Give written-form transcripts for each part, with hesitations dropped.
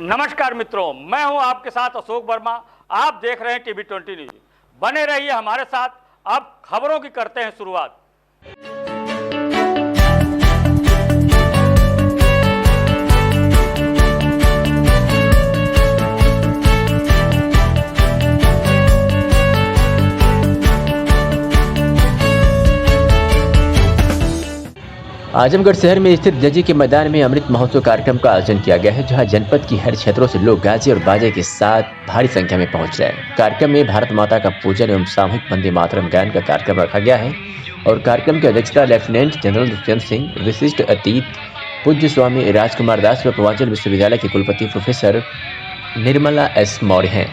नमस्कार मित्रों, मैं हूं आपके साथ अशोक वर्मा। आप देख रहे हैं टीवी 20 न्यूज। बने रहिए हमारे साथ। अब खबरों की करते हैं शुरुआत। आजमगढ़ शहर में स्थित जजी के मैदान में अमृत महोत्सव कार्यक्रम का आयोजन किया गया है, जहां जनपद की हर क्षेत्रों से लोग गाजे और बाजे के साथ भारी संख्या में पहुंच रहे हैं। कार्यक्रम में भारत माता का पूजन एवं सामूहिक वंदे मातरम गायन का कार्यक्रम रखा गया है और कार्यक्रम की अध्यक्षता लेफ्टिनेंट जनरल दुष्यंत सिंह, विशिष्ट अतीत पूज्य स्वामी राजकुमार दास व पूर्वांचल विश्वविद्यालय के कुलपति प्रोफेसर निर्मला एस मौर्य हैं।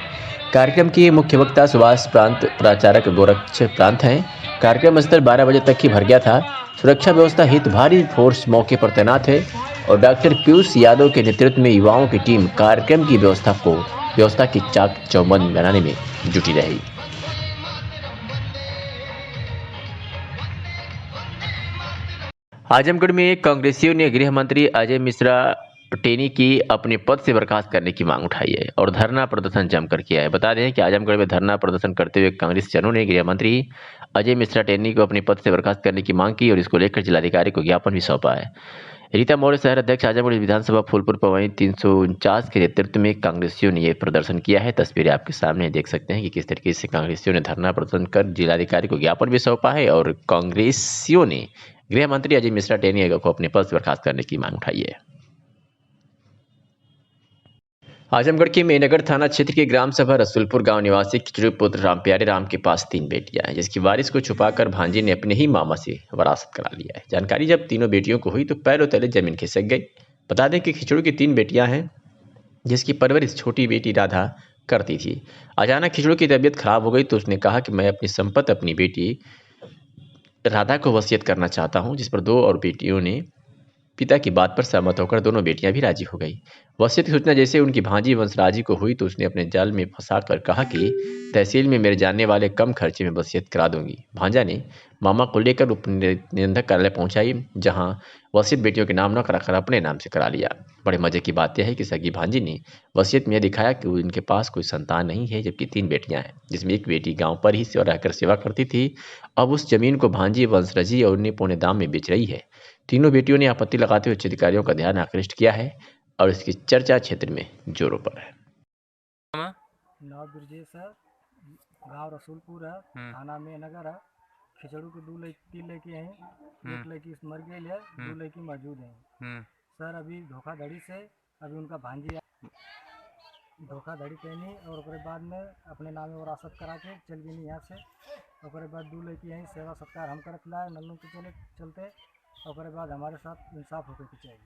कार्यक्रम के मुख्य वक्ता सुभाष प्रांत प्राचार्य गोरक्ष प्रांत हैं। कार्यक्रम स्थल 12 बजे तक ही भर गया था। सुरक्षा व्यवस्था हेतु भारी फोर्स मौके पर तैनात है और डॉक्टर पीयूष यादव के नेतृत्व में युवाओं की टीम कार्यक्रम की व्यवस्था की चाक चौबंद बनाने में जुटी रही। आजमगढ़ में कांग्रेसियों ने गृह मंत्री अजय मिश्रा टेनी की अपने पद से बर्खास्त करने की मांग उठाई है और धरना प्रदर्शन जमकर किया है। बता दें कि आजमगढ़ में धरना प्रदर्शन करते हुए कांग्रेस जनों ने गृह मंत्री अजय मिश्रा टेनी को अपने पद से बर्खास्त करने की मांग की और इसको लेकर जिलाधिकारी को ज्ञापन भी सौंपा है। रीता मौर्य शहर अध्यक्ष आजमगढ़ विधानसभा फूलपुर पवई 349 के नेतृत्व में कांग्रेसियों ने यह प्रदर्शन किया है। तस्वीरें आपके सामने देख सकते हैं कि किस तरीके से कांग्रेसियों ने धरना प्रदर्शन कर जिलाधिकारी को ज्ञापन भी सौंपा है और कांग्रेसियों ने गृह मंत्री अजय मिश्रा टेनी को अपने पद से बर्खास्त करने की मांग उठाई है। आजमगढ़ के मेनगर थाना क्षेत्र के ग्राम सभा रसूलपुर गांव निवासी खिचड़ी पुत्र रामप्यारे राम के पास 3 बेटियां हैं, जिसकी वारिस को छुपाकर भांजे ने अपने ही मामा से वरासत करा लिया है। जानकारी जब तीनों बेटियों को हुई तो पैरों तले जमीन खिसक गई। बता दें कि खिचड़ू की 3 बेटियां हैं, जिसकी परवरिश छोटी बेटी राधा करती थी। अचानक खिचड़ू की तबीयत खराब हो गई तो उसने कहा कि मैं अपनी संपत्ति अपनी बेटी राधा को वसीयत करना चाहता हूँ, जिस पर 2 और बेटियों ने पिता की बात पर सहमत होकर दोनों बेटियां भी राजी हो गई। वसीयत की सूचना जैसे उनकी भांजी वंशराजी को हुई तो उसने अपने जाल में फंसाकर कहा कि तहसील में मेरे जानने वाले कम खर्चे में वसीयत करा दूंगी। भांजा ने मामा को लेकर उप निबंधक कार्यालय पहुंचाई, जहां वसीयत बेटियों के नाम न कराकर अपने नाम से करा लिया। बड़े मजे की बात यह है कि सगी भांजी ने वसीयत में दिखाया कि उनके पास कोई संतान नहीं है, जबकि 3 बेटियां हैं, जिसमें एक बेटी गाँव पर ही रहकर सेवा करती थी। अब उस जमीन को भांजी वंशरजी और उन्हें पौने दाम में बेच रही है। तीनों बेटियों ने आपत्ति लगाते हुए उच्च अधिकारियों का ध्यान आकृष्ट किया है और इसकी चर्चा क्षेत्र में जोरों पर है। नाव ब्रजेश है, गाँव रसूलपुर है, थाना में नगर है। खिचड़ू के 3 लड़के हैं, एक लड़की मर गई है, 2 लड़की मौजूद हैं। सर अभी धोखाधड़ी से अभी उनका भांजी धोखाधड़ी कहनी और उसके बाद में अपने नाम में वरासत करा के चल गई यहाँ से। और बाद 2 लड़की हैं, सेवा सत्कार हम करत लाए नल्लू के चलते। और बाद हमारे साथ इंसाफ होकर के चाहिए।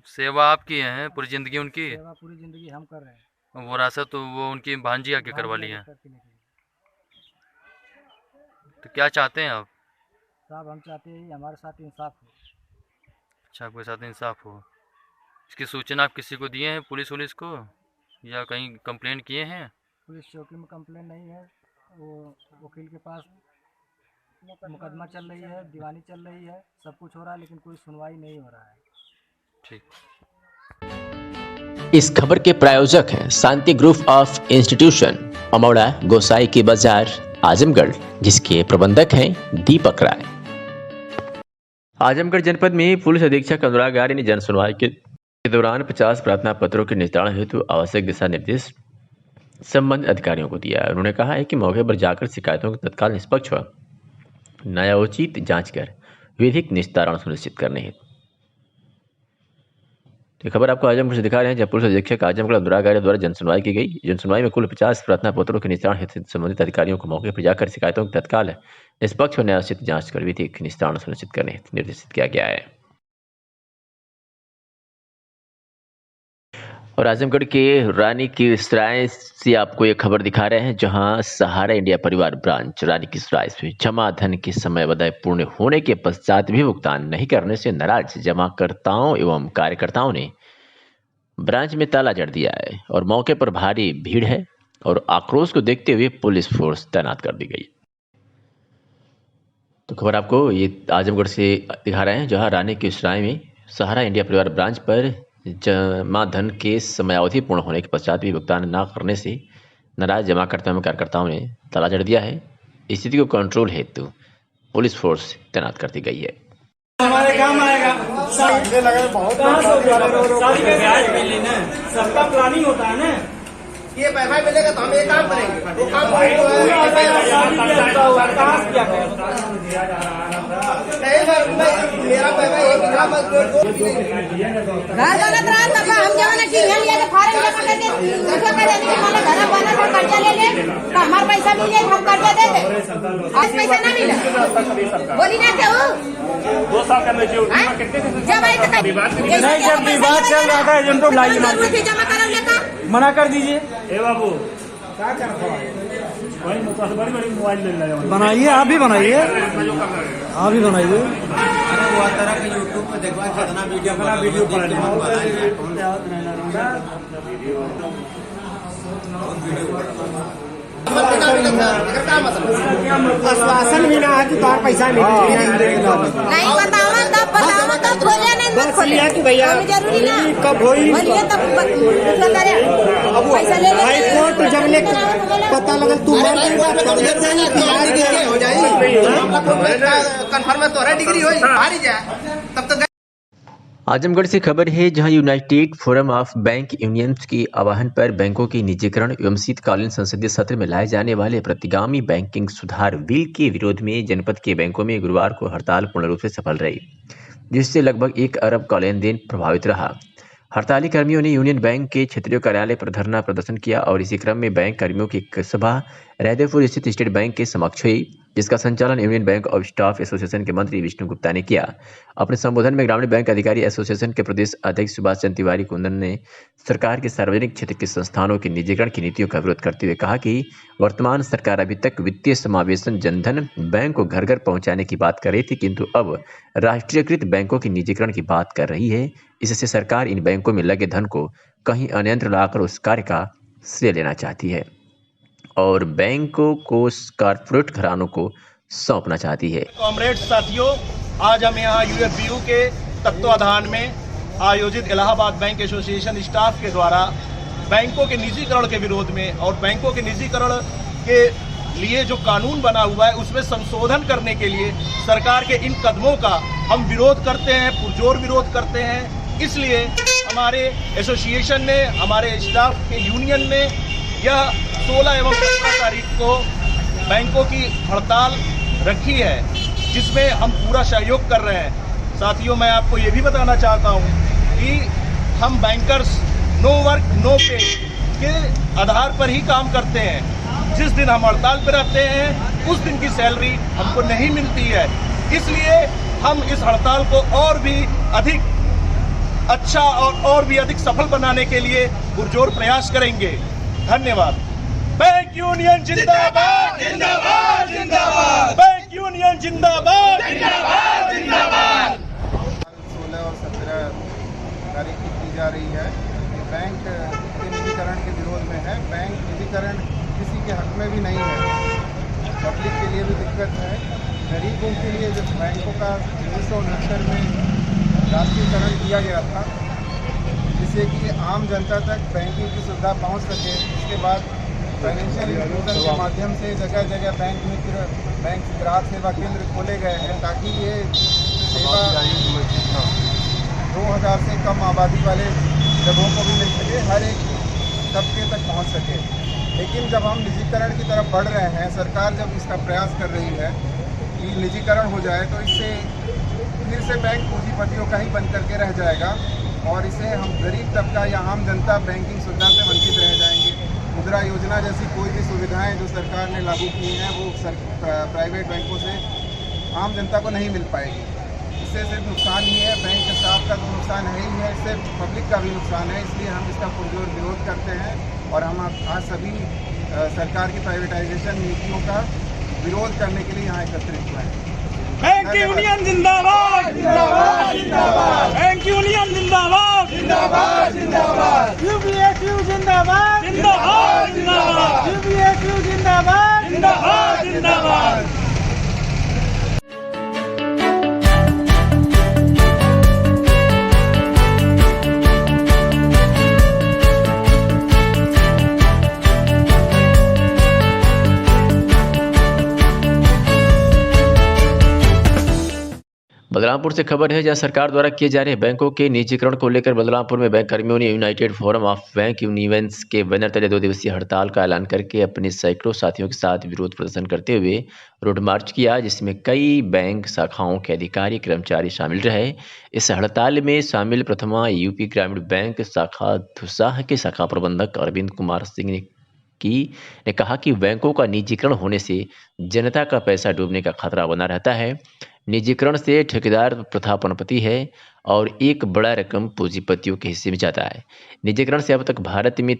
सेवा आपकी है पूरी जिंदगी उनकी? सेवा पूरी जिंदगी हम कर रहे हैं। वरासत तो वो उनकी भांजी आके करवा ली है। तो क्या चाहते हैं आप? साहब हम चाहते हैं हमारे साथ इंसाफ हो। अच्छा, आपके साथ इंसाफ हो। इसकी सूचना आप किसी को दिए हैं, पुलिस वुलिस को, या कहीं कंप्लेन किए हैं? पुलिस चौकी में कंप्लेन नहीं है, वो वकील के पास मुकदमा चल रही है, दीवानी चल रही है, सब कुछ हो रहा है, लेकिन कोई सुनवाई नहीं हो रहा है। ठीक। इस खबर के प्रायोजक हैं शांति ग्रुप ऑफ इंस्टीट्यूशन, अमौड़ा गोसाई के बाजार, आजमगढ़, जिसके प्रबंधक हैं दीपक राय। आजमगढ़ जनपद में पुलिस अधीक्षक अनुराग आर्य ने जन सुनवाई के दौरान 50 प्रार्थना पत्रों के निस्तारण हेतु आवश्यक दिशा निर्देश संबंधित अधिकारियों को दिया। उन्होंने कहा है कि मौके पर जाकर शिकायतों को तत्काल निष्पक्ष व न्यायोचित जांच कर विधिक निस्तारण सुनिश्चित करने हेतु। तो खबर आपको आजमगढ़ से दिखा रहे हैं, जब पुलिस अधीक्षक आजमगढ़ अनुराग आर्य द्वारा जनसुनवाई की गई। जनसुनवाई में कुल 50 प्रार्थना पत्रों के निस्तारण हेतु संबंधित अधिकारियों को मौके पर जाकर शिकायतों की तत्काल निष्पक्ष और न्यायोचित जांच कर विधिक निस्तारण सुनिश्चित करने हेतु निर्देशित किया गया है। और आजमगढ़ के रानी की सराय से आपको एक खबर दिखा रहे हैं, जहां सहारा इंडिया परिवार ब्रांच रानी की सराय से जमा धन की समयबद्ध पूर्ण होने के पश्चात भी भुगतान नहीं करने से नाराज जमाकर्ताओं एवं कार्यकर्ताओं ने ब्रांच में ताला जड़ दिया है और मौके पर भारी भीड़ है और आक्रोश को देखते हुए पुलिस फोर्स तैनात कर दी गई। तो खबर आपको ये आजमगढ़ से दिखा रहे हैं, जहां रानी की सराय में सहारा इंडिया परिवार ब्रांच पर जमा धन के समयावधि पूर्ण होने के पश्चात भी भुगतान न करने से नाराज जमाकर्ताओं में कार्यकर्ताओं ने ताला जड़ दिया है। स्थिति को कंट्रोल हेतु पुलिस फोर्स तैनात कर दी गई है। हमारे काम आएगा। सबका प्लानिंग होता है ना। ये पैसा मिलेगा तो हम ये काम करेंगे। वो काम नहीं सर, मेरा पैसा एक घर बनत रहा तब हम जमाना टीवी लिया तो फार्म जमा करके दूसरे का देने वाला घर बना तो कर्जा ले ले तो हमारा पैसा मिल जाए, हम कर्जा दे दे। आज पैसा ना मिला बोली ना क्यों 2 साल का मैच्योर जब आई तो नहीं, जब विवाद चल रहा था एजेंटों लाइए जमा करा लेता मना कर दीजिए। ए बाबू क्या करता है भाई, बड़ी बड़ी मोबाइल ले लिया बनाइए, आप भी बनाइए, आप भी बनाइए। वो तरह के यूट्यूब पे देखवा कितना वीडियो आश्वासन मिला है कि तुम्हारा पैसा नहीं बताओ तब खोलिया नहीं मत खोलिया कि भैया जरूरी ना कब होई बोलिए तब पैसा ले ले। हाई कोर्ट जब ले पता लगा तू मर गया हो जाए कंफर्म तो डिग्री होई बाहर ही जाए तब तक। आजमगढ़ से खबर है, जहां United forum of bank unions के आह्वान पर बैंकों के निजीकरण एवं शीतकालीन संसदीय सत्र में लाए जाने वाले प्रतिगामी बैंकिंग सुधार बिल के विरोध में जनपद के बैंकों में गुरुवार को हड़ताल पूर्ण रूप से सफल रही, जिससे लगभग 1 अरब का लेन देन प्रभावित रहा। हड़ताली कर्मियों ने यूनियन बैंक के क्षेत्रीय कार्यालय पर धरना प्रदर्शन किया और इसी क्रम में बैंक कर्मियों की एक सभा रैदेपुर स्थित स्टेट बैंक के समक्ष हुई, जिसका संचालन union bank of staff association के मंत्री विष्णु गुप्ता ने किया। अपने संबोधन में ग्रामीण बैंक अधिकारी एसोसिएशन के प्रदेश अध्यक्ष सुभाष चंद्र तिवारी कुंदन ने सरकार के सार्वजनिक क्षेत्र के संस्थानों के निजीकरण की नीतियों का विरोध करते हुए कहा कि वर्तमान सरकार अभी तक वित्तीय समावेशन जनधन बैंक को घर घर पहुंचाने की बात कर रही थी, किंतु अब राष्ट्रीयकृत बैंकों के निजीकरण की बात कर रही है। इससे सरकार इन बैंकों में लगे धन को कहीं अन्यत्र लाकर उस कार्य का श्रेय लेना चाहती है और बैंकों को कॉर्पोरेट घरानों को सौंपना चाहती है। कॉमरेड साथियों, आज हम यहाँ यूएफबीयू के तत्वाधान में आयोजित इलाहाबाद बैंक एसोसिएशन स्टाफ के द्वारा बैंकों के निजीकरण के विरोध में और बैंकों के निजीकरण के लिए जो कानून बना हुआ है उसमें संशोधन करने के लिए सरकार के इन कदमों का हम विरोध करते हैं, पुरजोर विरोध करते हैं। इसलिए हमारे एसोसिएशन ने, हमारे स्टाफ के यूनियन ने यह 16 एवं 17 तारीख को बैंकों की हड़ताल रखी है, जिसमें हम पूरा सहयोग कर रहे हैं। साथियों, मैं आपको ये भी बताना चाहता हूँ कि हम बैंकर्स नो वर्क नो पे के आधार पर ही काम करते हैं। जिस दिन हम हड़ताल पर रहते हैं उस दिन की सैलरी हमको नहीं मिलती है। इसलिए हम इस हड़ताल को और भी अधिक अच्छा और भी अधिक सफल बनाने के लिए पुरजोर प्रयास करेंगे। धन्यवाद। बैंक यूनियन जिंदाबाद, जिंदाबाद, जिंदाबाद। बैंक यूनियन जिंदाबाद, जिंदाबाद, जिंदाबाद। 16 और 17 तारीख की जा रही है। ये बैंक के निजीकरण के विरोध में है। बैंक निजीकरण किसी के हक में भी नहीं है, पब्लिक के लिए भी दिक्कत है। गरीबों के लिए जब बैंकों का 1969 में राष्ट्रीयकरण किया गया था, जिससे कि आम जनता तक बैंकिंग की सुविधा पहुंच सके। उसके बाद फाइनेंशियल इंक्लूजन के माध्यम से जगह जगह बैंक ग्राहक सेवा केंद्र खोले गए हैं ताकि ये सेवा 2000 से कम आबादी वाले जगहों को भी मिल सके, हर एक तबके तक पहुंच सके। लेकिन जब हम निजीकरण की तरफ बढ़ रहे हैं, सरकार जब इसका प्रयास कर रही है कि निजीकरण हो जाए, तो इससे फिर से बैंक पूंजीपतियों का ही बन करके रह जाएगा और इसे हम गरीब तबका या आम जनता बैंकिंग सुविधा से वंचित रह जाएंगे। मुद्रा योजना जैसी कोई भी सुविधाएं जो सरकार ने लागू की हैं वो प्राइवेट बैंकों से आम जनता को नहीं मिल पाएगी। इससे सिर्फ नुकसान ही है, बैंक के स्टाफ का तो नुकसान है ही है, इससे पब्लिक का भी नुकसान है। इसलिए हम इसका पुरजोर विरोध करते हैं और हम आज सभी सरकार की प्राइवेटाइजेशन नीतियों का विरोध करने के लिए यहाँ एकत्रित हुए हैं। बैंक यूनियन जिंदाबाद, जिंदाबाद, जिंदाबाद। बैंक यूनियन जिंदाबाद, जिंदाबाद, जिंदाबाद। यूपीएसयू जिंदाबाद, जिंदाबाद, जिंदाबाद। यूपीएसयू जिंदाबाद, जिंदाबाद, जिंदाबाद। बलरामपुर से खबर है, जहां सरकार द्वारा किए जा रहे बैंकों के निजीकरण को लेकर बलरामपुर में बैंक कर्मियों ने United forum of bank unions के बैनर तले 2 दिवसीय हड़ताल का ऐलान करके अपने सैकड़ों साथियों के साथ विरोध प्रदर्शन करते हुए रोड मार्च किया, जिसमें कई बैंक शाखाओं के अधिकारी कर्मचारी शामिल रहे। इस हड़ताल में शामिल प्रथमा यूपी ग्रामीण बैंक शाखा धुसाह के शाखा प्रबंधक अरविंद कुमार सिंह ने कहा कि बैंकों का निजीकरण होने से जनता का पैसा डूबने का खतरा बना रहता है। निजीकरण से ठेकेदार प्रथा पनपती है और एक बड़ा रकम पूंजीपतियों के हिस्से में जाता है। निजीकरण से अब तक भारत में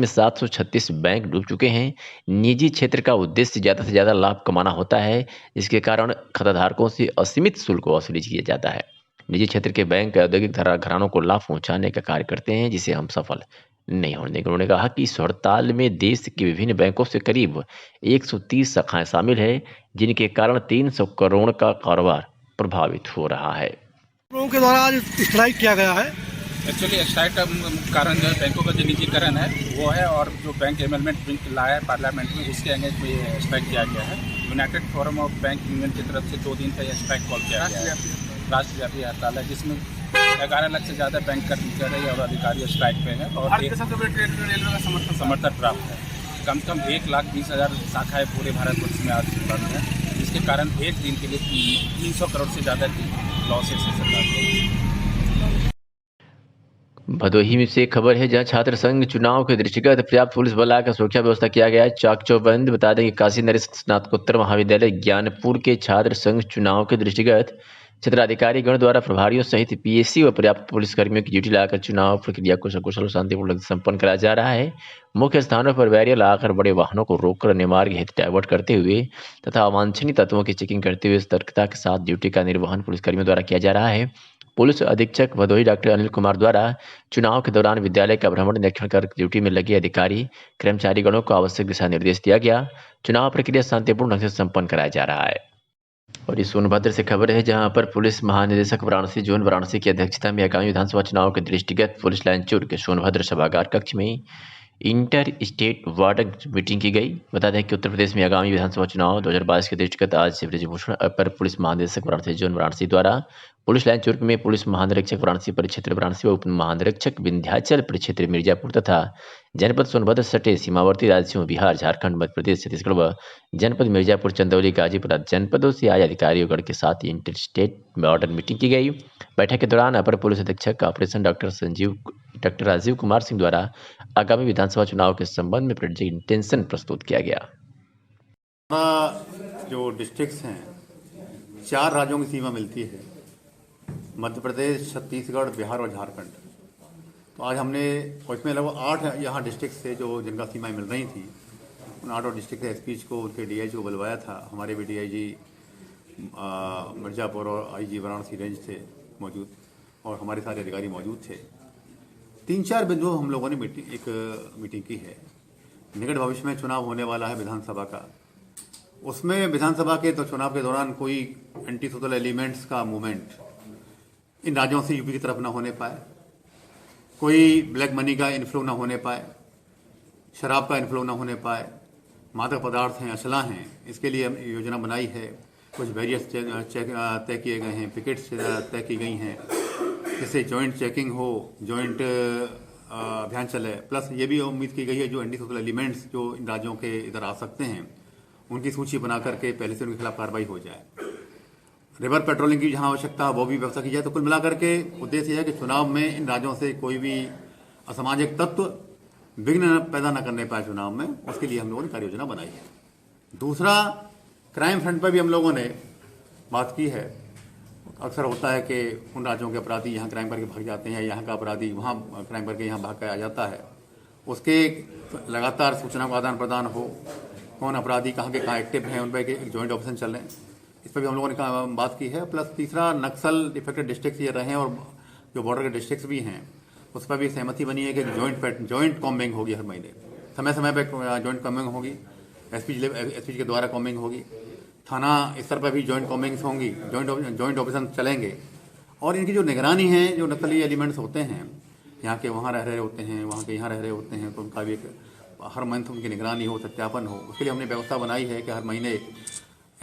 736 बैंक डूब चुके हैं। निजी क्षेत्र का उद्देश्य ज़्यादा से ज़्यादा लाभ कमाना होता है, जिसके कारण खाताधारकों से असीमित शुल्क वसूली किया जाता है। निजी क्षेत्र के बैंक औद्योगिक घरानों को लाभ पहुंचाने का कार्य करते हैं, जिसे हम सफल नहीं होने देंगे। उन्होंने कहा कि इस हड़ताल में देश के विभिन्न बैंकों से करीब 130 शाखाएं शामिल है, जिनके कारण 300 करोड़ का कारोबार प्रभावित हो रहा है। लोगों के द्वारा आज स्ट्राइक किया गया है। एक्चुअली स्ट्राइक का कारण जो है बैंकों का जो निजीकरण है वो है, और जो बैंक एमेंडमेंट बिल लाया है पार्लियामेंट में, उसके अगेंस्ट में ये स्ट्राइक किया गया है। United forum of bank union की तरफ से 2 दिन का ये स्ट्राइक कॉल किया गया है। राष्ट्रव्यापी हड़ताल है, जिसमें 11 लाख से ज़्यादा बैंक कर्मचारी और अधिकारी स्ट्राइक पे हैं और रेलवे का समर्थन प्राप्त है। कम से कम 1,20,000 शाखाएँ पूरे भारतवर्ष में आज बंद है, जिसके कारण एक दिन के लिए 300 करोड़ से ज़्यादा की लॉसेस है सरकार को। भदोही से खबर है, जहां छात्र संघ चुनाव के दृष्टिगत पर्याप्त पुलिस बल का सुरक्षा व्यवस्था किया गया है। चाक चौबंद। बता दें कि काशी नरेश स्नातकोत्तर महाविद्यालय ज्ञानपुर के छात्र संघ चुनाव के दृष्टिगत क्षेत्राधिकारी गण द्वारा प्रभारियों सहित पीएससी व पर्याप्त पुलिसकर्मियों की ड्यूटी लगाकर चुनाव प्रक्रिया को सकुशल और शांतिपूर्ण संपन्न कराया जा रहा है। मुख्य स्थानों पर बैरियर लगाकर बड़े वाहनों को रोककर अन्य मार्ग हेतु डायवर्ट करते हुए तथा अवांछनीय तत्वों की चेकिंग करते हुए सतर्कता के साथ ड्यूटी का निर्वहन पुलिसकर्मियों द्वारा किया जा रहा है। पुलिस अधीक्षक भदोही डॉक्टर अनिल कुमार द्वारा चुनाव के दौरान विद्यालय का भ्रमण निरीक्षण कर ड्यूटी में लगे अधिकारी कर्मचारीगणों को आवश्यक दिशा निर्देश दिया गया। चुनाव प्रक्रिया शांतिपूर्ण ढंग से संपन्न कराया जा रहा है। और इस सोनभद्र से खबर है, जहां पर पुलिस महानिदेशक वाराणसी जोन वाराणसी की अध्यक्षता में आगामी विधानसभा चुनाव के दृष्टिगत पुलिस लाइन चूर के सोनभद्र सभागार कक्ष में इंटर स्टेट वार्ड मीटिंग की गई। बता दें कि उत्तर प्रदेश में आगामी विधानसभा चुनाव 2022 के दृष्टिगत आज से ब्रजभूषण अपर पुलिस महानिदेशक वाराणसी जोन वाराणसी द्वारा पुलिस लाइन चुर्क में पुलिस महानिरीक्षक वाराणसी परिक्षेत्र वाराणसी व उप महानिरीक्षक विंध्याचल परिक्षेत्र मिर्जापुर तथा जनपद सोनभद्र सटे सीमावर्ती राज्यों बिहार, झारखंड, मध्य प्रदेश, छत्तीसगढ़ व जनपद मिर्जापुर, चंदौली, गाजीपुर आदि जनपदों से आए अधिकारियों के साथ इंटर स्टेट वार्ड मीटिंग की गई। बैठक के दौरान अपर पुलिस अधीक्षक ऑपरेशन डॉक्टर राजीव कुमार सिंह द्वारा आगामी विधानसभा चुनाव के संबंध में प्रोजेक्ट इंटेंशन प्रस्तुत किया गया। जो डिस्ट्रिक्ट्स हैं 4 राज्यों की सीमा मिलती है, मध्य प्रदेश, छत्तीसगढ़, बिहार और झारखंड। तो आज हमने उसमें लगभग 8 यहाँ डिस्ट्रिक्ट से जो जिनका सीमाएं मिल रही थी, उन 8 डिस्ट्रिक्ट के एसपी को उनके डीआईजी को बुलवाया था। हमारे भी डीआईजी मिर्जापुर और आईजी वाराणसी रेंज थे मौजूद और हमारे सारे अधिकारी मौजूद थे। 3-4 बिंदुओं हम लोगों ने मीटिंग की है। निकट भविष्य में चुनाव होने वाला है विधानसभा का। उसमें विधानसभा के तो चुनाव के दौरान कोई एंटी सोशल एलिमेंट्स का मूवमेंट इन राज्यों से यूपी की तरफ ना होने पाए, कोई ब्लैक मनी का इन्फ्लो ना होने पाए, शराब का इन्फ्लो ना होने पाए, मादक पदार्थ हैं, असला हैं, इसके लिए योजना बनाई है। कुछ बैरियर्स तय किए गए हैं, पिकेट्स तय की गई हैं, जिससे जॉइंट चेकिंग हो, जॉइंट अभियान चले। प्लस ये भी उम्मीद की गई है जो एंटी सोशल एलिमेंट्स जो इन राज्यों के इधर आ सकते हैं, उनकी सूची बना करके पहले से उनके खिलाफ कार्रवाई हो जाए। रिवर पेट्रोलिंग की जहां आवश्यकता है वो भी व्यवस्था की जाए। तो कुल मिलाकर के उद्देश्य है कि चुनाव में इन राज्यों से कोई भी असामाजिक तत्व विघ्न पैदा न करने पाए चुनाव में, उसके लिए हम लोगों ने कार्य योजना बनाई है। दूसरा, क्राइम फ्रंट पर भी हम लोगों ने बात की है। अक्सर होता है कि उन राज्यों के अपराधी यहाँ क्राइम करके भाग जाते हैं, यहाँ का अपराधी वहाँ क्राइम करके यहाँ भाग कर आ जाता है। उसके लगातार सूचना का आदान प्रदान हो, कौन अपराधी कहाँ के कहाँ एक्टिव हैं, उन पर एक जॉइंट ऑपरेशन चल रहे हैं, इस पर भी हम लोगों ने बात की है। प्लस तीसरा, नक्सल इफेक्टेड डिस्ट्रिक्ट ये रहे हैं और जो बॉर्डर के डिस्ट्रिक्ट भी हैं, उस पर भी सहमति बनी है कि जॉइंट कॉम्बिंग होगी। हर महीने समय समय पर जॉइंट कॉम्बिंग होगी, एसपी के द्वारा कॉम्बिंग होगी, थाना स्तर पर भी जॉइंट कॉम्बिंग्स होंगी, जॉइंट ऑपरेशन चलेंगे। और इनकी जो निगरानी है, जो नक्सली एलिमेंट्स होते हैं, यहाँ के वहाँ रह रहे होते हैं, वहाँ के यहाँ रह रहे होते हैं, तो उनका भी एक हर मंथ उनकी निगरानी हो, सत्यापन हो। उसके लिए हमने व्यवस्था बनाई है कि हर महीने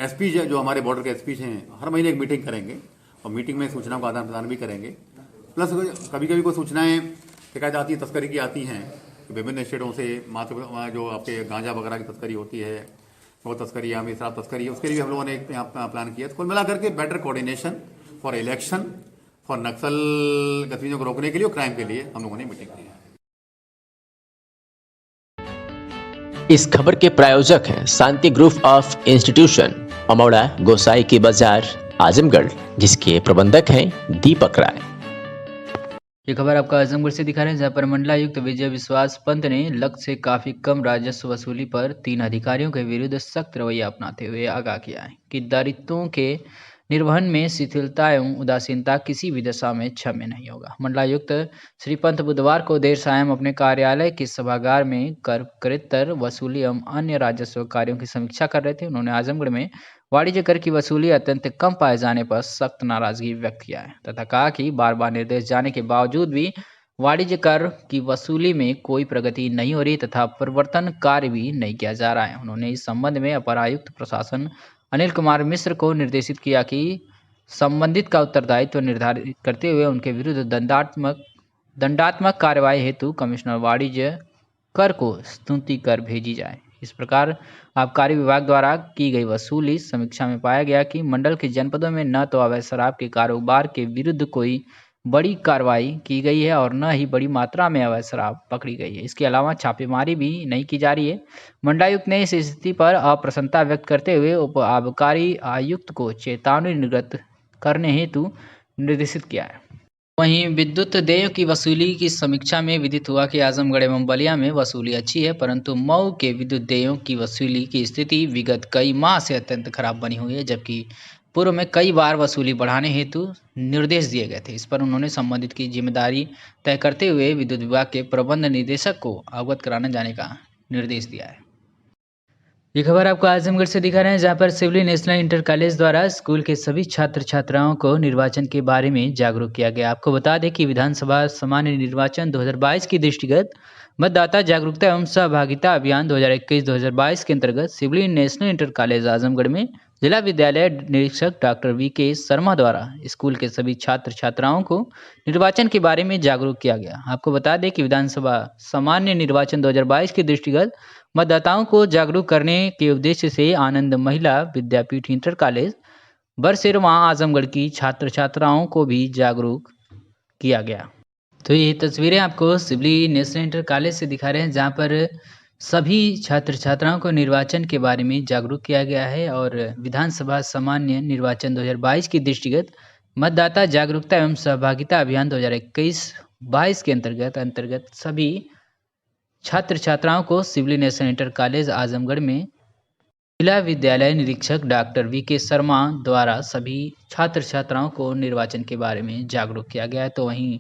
एसपी जो हमारे बॉर्डर के एसपी हैं हर महीने एक मीटिंग करेंगे और मीटिंग में सूचनाओं का आदान प्रदान भी करेंगे। प्लस कभी कभी कोई सूचनाएं शिकायत आती हैं, तस्करी की आती हैं, विभिन्न स्टेटों से जो आपके गांजा वगैरह की तस्करी होती है, वो तस्करी या शराब तस्करी है, उसके लिए भी हम लोगों ने एक यहाँ प्लान किया। तो कुल मिला करके better coordination for election, for Naxal गतिविधियों को रोकने के लिए और क्राइम के लिए हम लोगों ने मीटिंग की है। इस खबर के प्रायोजक हैं शांति ग्रुप ऑफ इंस्टीट्यूशन, अमौड़ा, गोसाई की बाजार, आजमगढ़, जिसके प्रबंधक हैं दीपक राय। ये खबर आपका आजमगढ़ से दिखा रहे हैं, जहां पर मंडलायुक्त विजय विश्वास पंत ने लक्ष्य से काफी कम राजस्व वसूली पर 3 अधिकारियों के विरुद्ध सख्त रवैया अपनाते हुए आगाह किया है कि दायित्वों के निर्वहन में शिथिलता एवं उदासीनता किसी भी दशा में क्षम्य नहीं होगा। मंडलायुक्त श्री पंत बुधवार को देर सायं अपने कार्यालय के सभागार में कर करेत्तर वसूली एवं अन्य राजस्व कार्यों की समीक्षा कर रहे थे। उन्होंने आजमगढ़ में वाणिज्य कर की वसूली अत्यंत कम पाए जाने पर सख्त नाराजगी व्यक्त किया है तथा कहा कि बार बार निर्देश जाने के बावजूद भी वाणिज्य कर की वसूली में कोई प्रगति नहीं हो रही तथा परिवर्तन कार्य भी नहीं किया जा रहा है। उन्होंने इस संबंध में अपर आयुक्त प्रशासन अनिल कुमार मिश्र को निर्देशित किया कि संबंधित का उत्तरदायित्व निर्धारित करते हुए उनके विरुद्ध दंडात्मक कार्यवाही हेतु कमिश्नर वाणिज्य कर को स्तुति कर भेजी जाए। इस प्रकार आबकारी विभाग द्वारा की गई वसूली समीक्षा में पाया गया कि मंडल के जनपदों में न तो अवैध शराब के कारोबार के विरुद्ध कोई बड़ी कार्रवाई की गई है और न ही बड़ी मात्रा में अवैध शराब पकड़ी गई है। इसके अलावा छापेमारी भी नहीं की जा रही है। मंडलायुक्त ने इस स्थिति पर अप्रसन्नता व्यक्त करते हुए उप आबकारी आयुक्त को चेतावनी निर्गत करने हेतु निर्देशित किया है। वहीं विद्युत देय की वसूली की समीक्षा में विदित हुआ कि आजमगढ़ एवं बलिया में वसूली अच्छी है, परंतु मऊ के विद्युत देयों की वसूली की स्थिति विगत कई माह से अत्यंत खराब बनी हुई है, जबकि पूर्व में कई बार वसूली बढ़ाने हेतु निर्देश दिए गए थे। इस पर उन्होंने संबंधित की जिम्मेदारी तय करते हुए विद्युत विभाग के प्रबंध निदेशक को अवगत कराने जाने का निर्देश दिया है। ये खबर आपको आजमगढ़ से दिखा रहे हैं, जहां पर सिविल नेशनल इंटर कॉलेज द्वारा स्कूल के सभी छात्र छात्राओं को निर्वाचन के बारे में जागरूक किया गया। आपको बता दें कि विधानसभा सामान्य निर्वाचन 2022 के दृष्टिगत मतदाता जागरूकता एवं सहभागिता अभियान 2021-2022 के अंतर्गत civil national inter college Azamgarh में जिला विद्यालय निरीक्षक डॉक्टर वी.के. शर्मा द्वारा स्कूल के सभी छात्र छात्राओं को निर्वाचन के बारे में जागरूक किया गया। आपको बता दें कि विधानसभा सामान्य निर्वाचन 2022 के दृष्टिगत मतदाताओं को जागरूक करने के उद्देश्य से आनंद महिला विद्यापीठ इंटर कॉलेज बरसेरवा आजमगढ़ की छात्र छात्राओं को भी जागरूक किया गया। तो ये तस्वीरें आपको सिविल नेशनल इंटर कॉलेज से दिखा रहे हैं, जहाँ पर सभी छात्र छात्राओं को निर्वाचन के बारे में जागरूक किया गया है और विधानसभा सामान्य निर्वाचन 2022 के दृष्टिगत मतदाता जागरूकता एवं सहभागिता अभियान 2021-22 के अंतर्गत सभी छात्र छात्राओं को civil national inter college Azamgarh में जिला विद्यालय निरीक्षक डॉक्टर वी.के. शर्मा द्वारा सभी छात्र छात्राओं को निर्वाचन के बारे में जागरूक किया गया है। तो वहीं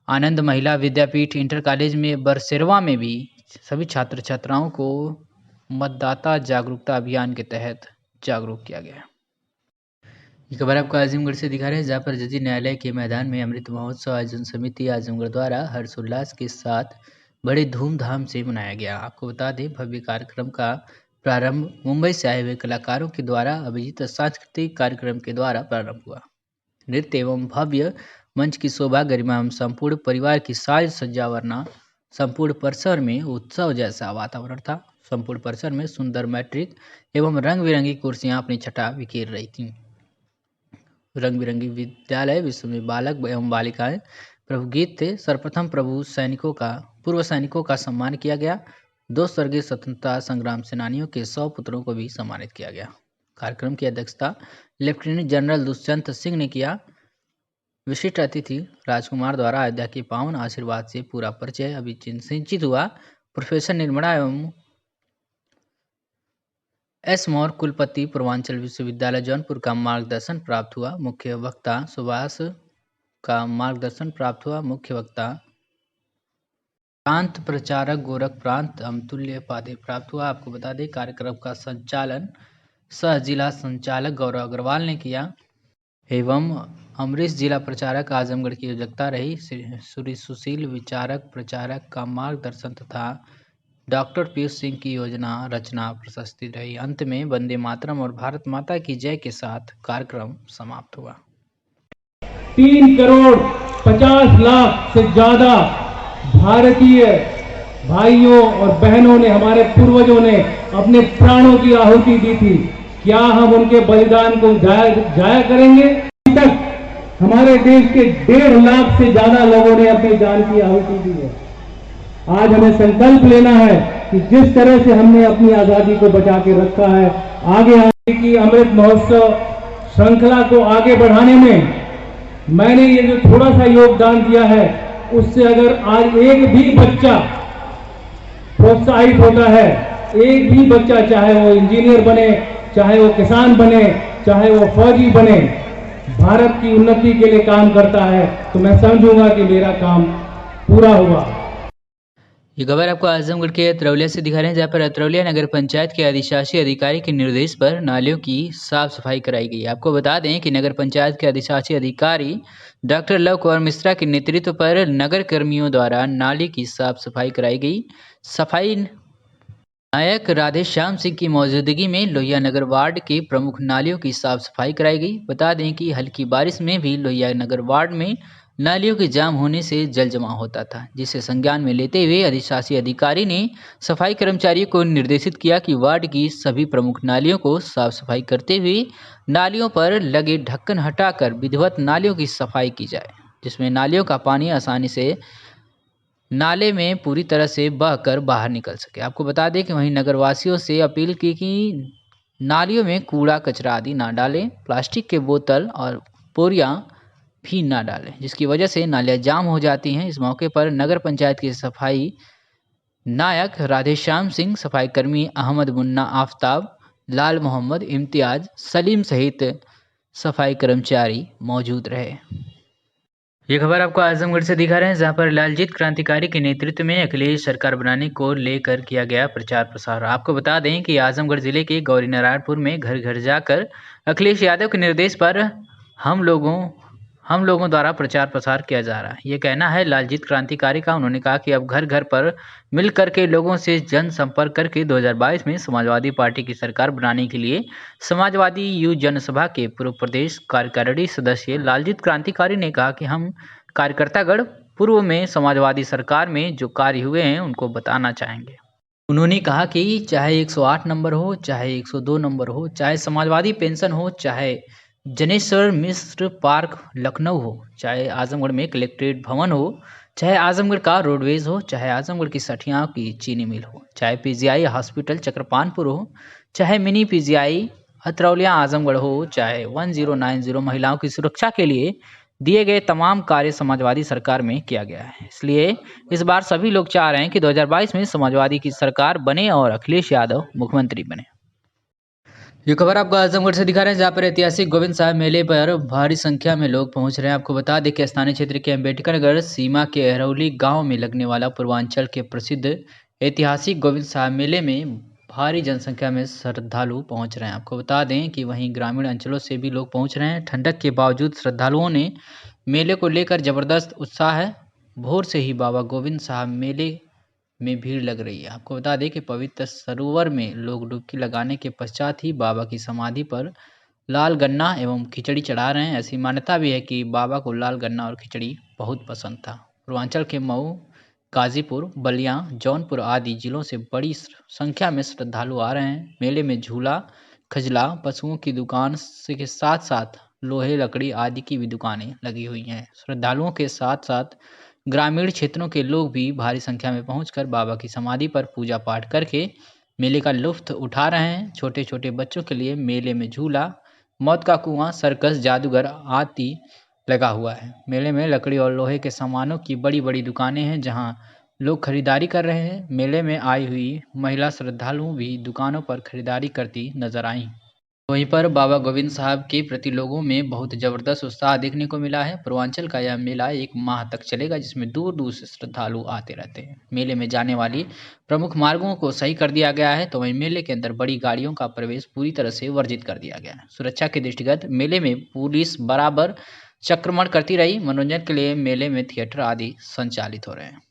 आनंद महिला विद्यापीठ इंटर कॉलेज में बरसेरवा में भी सभी छात्र छात्राओं को मतदाता जागरूकता अभियान के तहत जागरूक किया गया। ये खबर आपको आजमगढ़ से दिखा रहे हैं, जहाँ पर जज न्यायालय के मैदान में अमृत महोत्सव आयोजन समिति आजमगढ़ द्वारा हर्षोल्लास के साथ बड़े धूमधाम से मनाया गया। आपको बता दें, भव्य कार्यक्रम का प्रारंभ मुंबई से आए हुए कलाकारों के द्वारा अभिजीत सांस्कृतिक कार्यक्रम के द्वारा प्रारंभ हुआ। नृत्य एवं भव्य मंच की शोभा गरिमा एवं संपूर्ण परिवार की साज सज्जा वरना संपूर्ण परिसर में उत्सव जैसा वातावरण था। संपूर्ण परिसर में सुंदर मैट्रिक एवं रंग बिरंगी कुर्सियां अपनी छटा बिखेर रही थीं। रंग बिरंगी विद्यालय विश्व में बालक एवं बालिकाएं प्रभु गीत थे। सर्वप्रथम पूर्व सैनिकों का सम्मान किया गया। 2 स्वर्गीय स्वतंत्रता संग्राम सेनानियों के 100 पुत्रों को भी सम्मानित किया गया। कार्यक्रम की अध्यक्षता लेफ्टिनेंट जनरल दुष्यंत सिंह ने किया। विशिष्ट अतिथि राजकुमार द्वारा अयोध्या के पावन आशीर्वाद से पूरा परिचय अभिसिंचित हुआ। प्रोफेसर निर्मला एवं एस मौर्य कुलपति पूर्वांचल विश्वविद्यालय जौनपुर का मार्गदर्शन प्राप्त हुआ। मुख्य वक्ता सुभाष का मार्गदर्शन प्राप्त हुआ। मुख्य वक्ता प्रांत प्रचारक गोरख प्रांत अमतुल्य उपाधि प्राप्त हुआ। आपको बता दें, कार्यक्रम का संचालन सह जिला संचालक गौरव अग्रवाल ने किया एवं अमरीश जिला प्रचारक आजमगढ़ की योजकता रही। श्री सुशील विचारक प्रचारक का मार्गदर्शन तथा डॉक्टर पीयूष सिंह की योजना रचना प्रशस्ति रही। अंत में वंदे मातरम और भारत माता की जय के साथ कार्यक्रम समाप्त हुआ। 3,50,00,000 से ज्यादा भारतीय भाइयों और बहनों ने, हमारे पूर्वजों ने अपने प्राणों की आहुति दी थी। क्या हम उनके बलिदान को जाया करेंगे? अभी तक हमारे देश के 1.5 लाख से ज्यादा लोगों ने अपनी जान की आहुति दी है। आज हमें संकल्प लेना है कि जिस तरह से हमने अपनी आजादी को बचा के रखा है, आगे की अमृत महोत्सव श्रृंखला को आगे बढ़ाने में मैंने ये जो थोड़ा सा योगदान दिया है, उससे अगर आज एक भी बच्चा प्रोत्साहित होता है, एक भी बच्चा, चाहे वो इंजीनियर बने, चाहे वो किसान बने, चाहे वो फौजी बने, भारत की उन्नति के लिए काम करता है, तो मैं समझूंगा कि मेरा काम पूरा हुआ। ये खबर आपको आजमगढ़ के अतरौलिया से दिखा रहे हैं, जहाँ पर अतरौलिया नगर पंचायत के अधिशासी अधिकारी के निर्देश पर नालियों की साफ सफाई कराई गई। आपको बता दें कि नगर पंचायत के अधिशासी अधिकारी डॉक्टर लव कुमार मिश्रा के नेतृत्व पर नगर कर्मियों द्वारा नाली की साफ सफाई कराई गई। सफाई नायक राधेश्याम सिंह की मौजूदगी में लोहिया नगर वार्ड के प्रमुख नालियों की साफ सफाई कराई गई। बता दें कि हल्की बारिश में भी लोहिया नगर वार्ड में नालियों के जाम होने से जल जमा होता था, जिसे संज्ञान में लेते हुए अधिशासी अधिकारी ने सफाई कर्मचारियों को निर्देशित किया कि वार्ड की सभी प्रमुख नालियों को साफ सफाई करते हुए नालियों पर लगे ढक्कन हटाकर विधिवत नालियों की सफाई की जाए, जिसमें नालियों का पानी आसानी से नाले में पूरी तरह से बहकर बाहर निकल सके। आपको बता दें कि वहीं नगरवासियों से अपील की कि नालियों में कूड़ा कचरा आदि ना डालें, प्लास्टिक के बोतल और बोरियां भी ना डालें, जिसकी वजह से नालियाँ जाम हो जाती हैं। इस मौके पर नगर पंचायत के सफाई नायक राधेश्याम सिंह, सफाई कर्मी अहमद मुन्ना आफ्ताब, लाल मोहम्मद, इम्तियाज, सलीम सहित सफाई कर्मचारी मौजूद रहे। ये खबर आपको आजमगढ़ से दिखा रहे हैं, जहां पर लालजीत क्रांतिकारी के नेतृत्व में अखिलेश सरकार बनाने को लेकर किया गया प्रचार प्रसार। आपको बता दें कि आजमगढ़ जिले के गौरी नारायणपुर में घर घर जाकर अखिलेश यादव के निर्देश पर हम लोगों द्वारा प्रचार प्रसार किया जा रहा है। ये कहना है लालजीत क्रांतिकारी का। उन्होंने कहा कि अब घर घर पर मिल करके लोगों से जनसंपर्क करके 2022 में समाजवादी पार्टी की सरकार बनाने के लिए समाजवादी युव जनसभा के पूर्व प्रदेश कार्यकारिणी सदस्य लालजीत क्रांतिकारी ने कहा कि हम कार्यकर्तागण पूर्व में समाजवादी सरकार में जो कार्य हुए हैं उनको बताना चाहेंगे। उन्होंने कहा कि चाहे 108 नंबर हो, चाहे 102 नंबर हो, चाहे समाजवादी पेंशन हो, चाहे जनेश्वर मिश्र पार्क लखनऊ हो, चाहे आजमगढ़ में कलेक्ट्रेट भवन हो, चाहे आजमगढ़ का रोडवेज हो, चाहे आजमगढ़ की सठिया की चीनी मिल हो, चाहे पीजीआई हॉस्पिटल चक्रपानपुर हो, चाहे मिनी पीजीआई अतरौलिया आजमगढ़ हो, चाहे 1090 महिलाओं की सुरक्षा के लिए दिए गए तमाम कार्य समाजवादी सरकार में किया गया है। इसलिए इस बार सभी लोग चाह रहे हैं कि 2022 में समाजवादी की सरकार बने और अखिलेश यादव मुख्यमंत्री बने। ये खबर आपको आजमगढ़ से दिखा रहे हैं, जहाँ पर ऐतिहासिक गोविंद साहब मेले पर भारी संख्या में लोग पहुंच रहे हैं। आपको बता दें कि स्थानीय क्षेत्र के अम्बेडकर नगर सीमा के अहरौली गांव में लगने वाला पूर्वांचल के प्रसिद्ध ऐतिहासिक गोविंद साहब मेले में भारी जनसंख्या में श्रद्धालु पहुंच रहे हैं। आपको बता दें कि वहीं ग्रामीण अंचलों से भी लोग पहुँच रहे हैं। ठंडक के बावजूद श्रद्धालुओं ने मेले को लेकर जबरदस्त उत्साह है। भोर से ही बाबा गोविंद साहब मेले में भीड़ लग रही है। आपको बता दें कि पवित्र सरोवर में लोग डुबकी लगाने के पश्चात ही बाबा की समाधि पर लाल गन्ना एवं खिचड़ी चढ़ा रहे हैं। ऐसी मान्यता भी है कि बाबा को लाल गन्ना और खिचड़ी बहुत पसंद था। पूर्वांचल के मऊ, गाजीपुर, बलिया, जौनपुर आदि जिलों से बड़ी संख्या में श्रद्धालु आ रहे हैं। मेले में झूला, खजला, पशुओं की दुकान के साथ साथ लोहे, लकड़ी आदि की भी दुकानें लगी हुई हैं। श्रद्धालुओं के साथ साथ ग्रामीण क्षेत्रों के लोग भी भारी संख्या में पहुंचकर बाबा की समाधि पर पूजा पाठ करके मेले का लुत्फ उठा रहे हैं। छोटे छोटे बच्चों के लिए मेले में झूला, मौत का कुआं, सर्कस, जादूगर आदि लगा हुआ है। मेले में लकड़ी और लोहे के सामानों की बड़ी बड़ी दुकानें हैं, जहां लोग खरीदारी कर रहे हैं। मेले में आई हुई महिला श्रद्धालु भी दुकानों पर खरीदारी करती नजर आईं। वहीं पर बाबा गोविंद साहब के प्रति लोगों में बहुत ज़बरदस्त उत्साह देखने को मिला है। पूर्वांचल का यह मेला 1 माह तक चलेगा, जिसमें दूर दूर से श्रद्धालु आते रहते हैं। मेले में जाने वाली प्रमुख मार्गों को सही कर दिया गया है, तो वहीं मेले के अंदर बड़ी गाड़ियों का प्रवेश पूरी तरह से वर्जित कर दिया गया है। सुरक्षा के दृष्टिगत मेले में पुलिस बराबर चक्रमण करती रही। मनोरंजन के लिए मेले में थिएटर आदि संचालित हो रहे हैं।